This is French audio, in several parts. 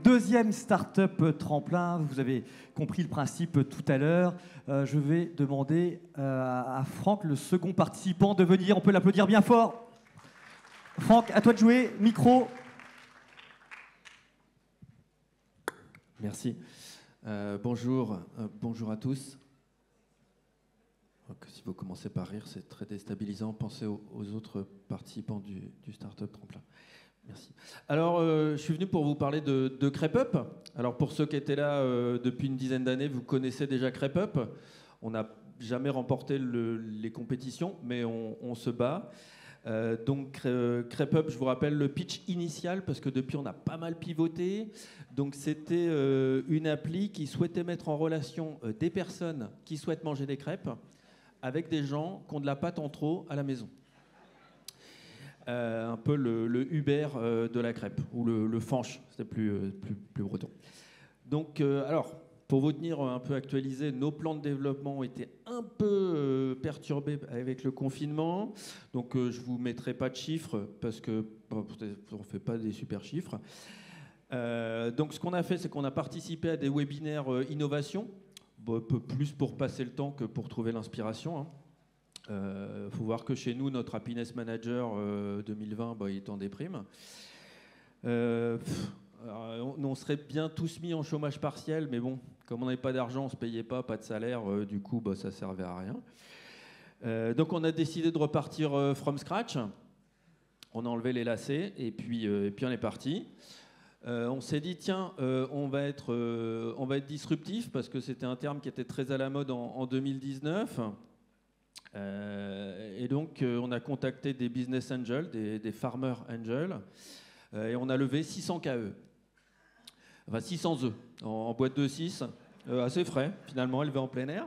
deuxième start-up tremplin. Vous avez compris le principe tout à l'heure. Je vais demander à Franck, le second participant, de venir. On peut l'applaudir bien fort. Franck, à toi de jouer. Micro. Merci. Bonjour à tous. Donc, si vous commencez par rire, c'est très déstabilisant. Pensez aux autres participants du Startup Tremplin. Merci. Alors, je suis venu pour vous parler de CrêpeUp. Alors, pour ceux qui étaient là depuis une dizaine d'années, vous connaissez déjà CrêpeUp. On n'a jamais remporté les compétitions, mais on se bat. Donc, CrêpeUp, je vous rappelle le pitch initial, parce que depuis, on a pas mal pivoté. Donc, c'était une appli qui souhaitait mettre en relation des personnes qui souhaitent manger des crêpes avec des gens qui ont de la pâte en trop à la maison. Un peu le Uber de la crêpe, ou le Fanche, c'était plus breton. Donc, alors, pour vous tenir un peu actualisé, nos plans de développement ont été un peu perturbés avec le confinement. Donc, je ne vous mettrai pas de chiffres, parce qu'on ne fait pas des super chiffres. Donc, ce qu'on a fait, c'est qu'on a participé à des webinaires innovation, un peu plus pour passer le temps que pour trouver l'inspiration. Faut voir que chez nous, notre Happiness Manager 2020, il est en déprime. On serait bien tous mis en chômage partiel, mais bon, comme on n'avait pas d'argent, on ne se payait pas de salaire, du coup, ça ne servait à rien. Donc on a décidé de repartir from scratch. On a enlevé les lacets, et puis on est parti. On s'est dit, tiens, on va être disruptif, parce que c'était un terme qui était très à la mode en 2019. Et donc, on a contacté des business angels, des farmer angels, et on a levé 600 KE. Enfin, 600 œufs en boîte de 6, assez frais, finalement, élevé en plein air.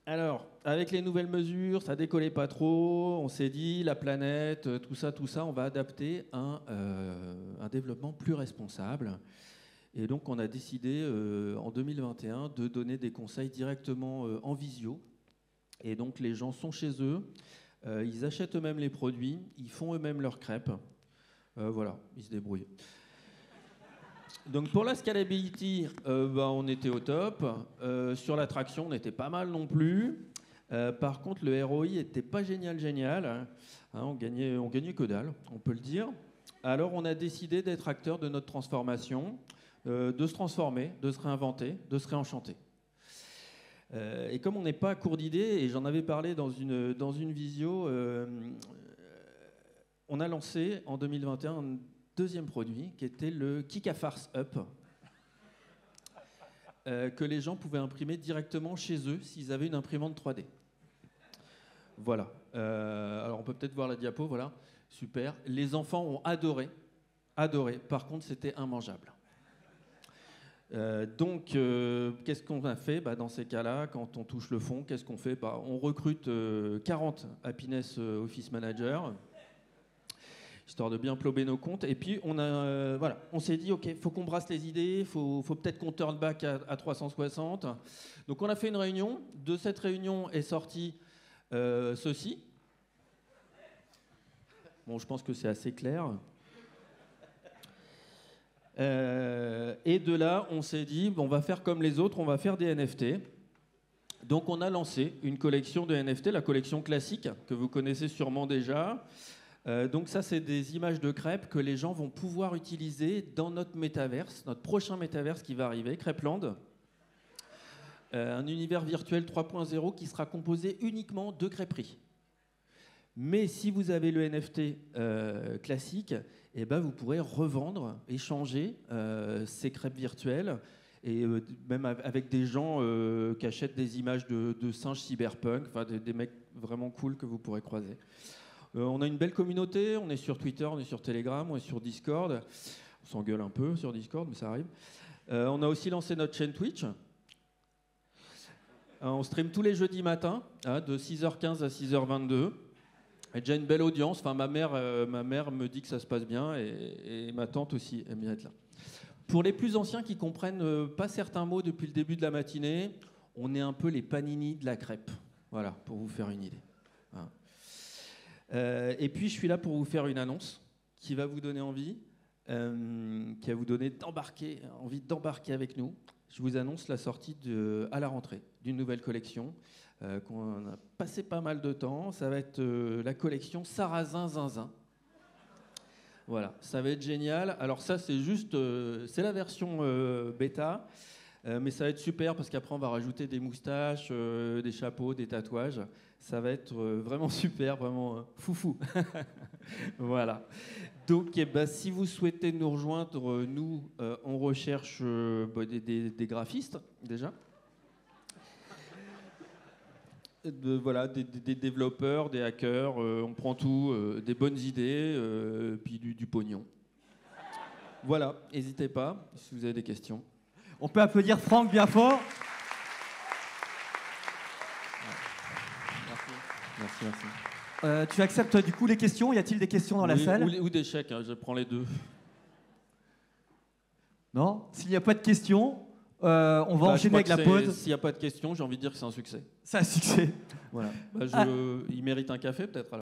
Alors, avec les nouvelles mesures, ça décollait pas trop. On s'est dit, la planète, tout ça, on va adapter un développement plus responsable. Et donc, on a décidé en 2021 de donner des conseils directement en visio. Et donc, les gens sont chez eux, ils achètent eux-mêmes les produits, ils font eux-mêmes leurs crêpes. Voilà, ils se débrouillent. Donc, pour la scalability, on était au top. Sur l'attraction, on était pas mal non plus. Par contre, le ROI n'était pas génial. Hein, on gagnait que dalle, on peut le dire. Alors, on a décidé d'être acteur de notre transformation. De se transformer, de se réinventer, de se réenchanter. Et comme on n'est pas à court d'idées, et j'en avais parlé dans une visio, on a lancé en 2021 un deuxième produit qui était le Kikafarce Up, que les gens pouvaient imprimer directement chez eux s'ils avaient une imprimante 3D. Voilà. Alors on peut peut-être voir la diapo, voilà. Super. Les enfants ont adoré. Par contre, c'était immangeable. Donc, qu'est-ce qu'on a fait dans ces cas-là, quand on touche le fond, qu'est-ce qu'on fait on recrute 40 Happiness Office Managers, histoire de bien plober nos comptes. Et puis, on s'est dit, OK, il faut qu'on brasse les idées, il faut peut-être qu'on turn back à 360. Donc, on a fait une réunion. De cette réunion est sorti ceci. Bon, je pense que c'est assez clair. Et de là, on s'est dit, on va faire comme les autres, on va faire des NFT. Donc, on a lancé une collection de NFT, la collection classique, que vous connaissez sûrement déjà. Donc, ça, c'est des images de crêpes que les gens vont pouvoir utiliser dans notre métaverse, notre prochain métaverse qui va arriver, Crêpeland. Un univers virtuel 3.0 qui sera composé uniquement de crêperies. Mais si vous avez le NFT classique, vous pourrez revendre, échanger ces crêpes virtuelles, et même avec des gens qui achètent des images de singes cyberpunk, des mecs vraiment cool que vous pourrez croiser. On a une belle communauté, on est sur Twitter, on est sur Telegram, on est sur Discord. On s'engueule un peu sur Discord, mais ça arrive. On a aussi lancé notre chaîne Twitch. On stream tous les jeudis matins, de 6h15 à 6h22. Il y a déjà une belle audience. Enfin, ma mère me dit que ça se passe bien, et ma tante aussi aime bien être là. Pour les plus anciens qui comprennent pas certains mots depuis le début de la matinée, on est un peu les panini de la crêpe. Voilà, pour vous faire une idée. Et puis, je suis là pour vous faire une annonce qui va vous donner envie. qui va vous donner envie d'embarquer avec nous. Je vous annonce la sortie à la rentrée d'une nouvelle collection qu'on a passé pas mal de temps. Ça va être la collection Sarrasin Zinzin. Voilà, ça va être génial. Alors ça, c'est juste, c'est la version bêta, mais ça va être super parce qu'après on va rajouter des moustaches, des chapeaux, des tatouages. Ça va être vraiment super, vraiment foufou. Voilà. Donc, si vous souhaitez nous rejoindre, nous, on recherche des graphistes déjà. Voilà, des développeurs, des hackers, on prend tout, des bonnes idées, puis du pognon. Voilà, n'hésitez pas si vous avez des questions. On peut applaudir Franck bien fort. Merci. Tu acceptes du coup les questions? Y a-t-il des questions dans la salle? Ou des chèques, hein, je prends les deux. Non? S'il n'y a pas de questions, on va enchaîner avec la pause. S'il n'y a pas de questions, j'ai envie de dire que c'est un succès. C'est un succès. Voilà. Il mérite un café peut-être alors.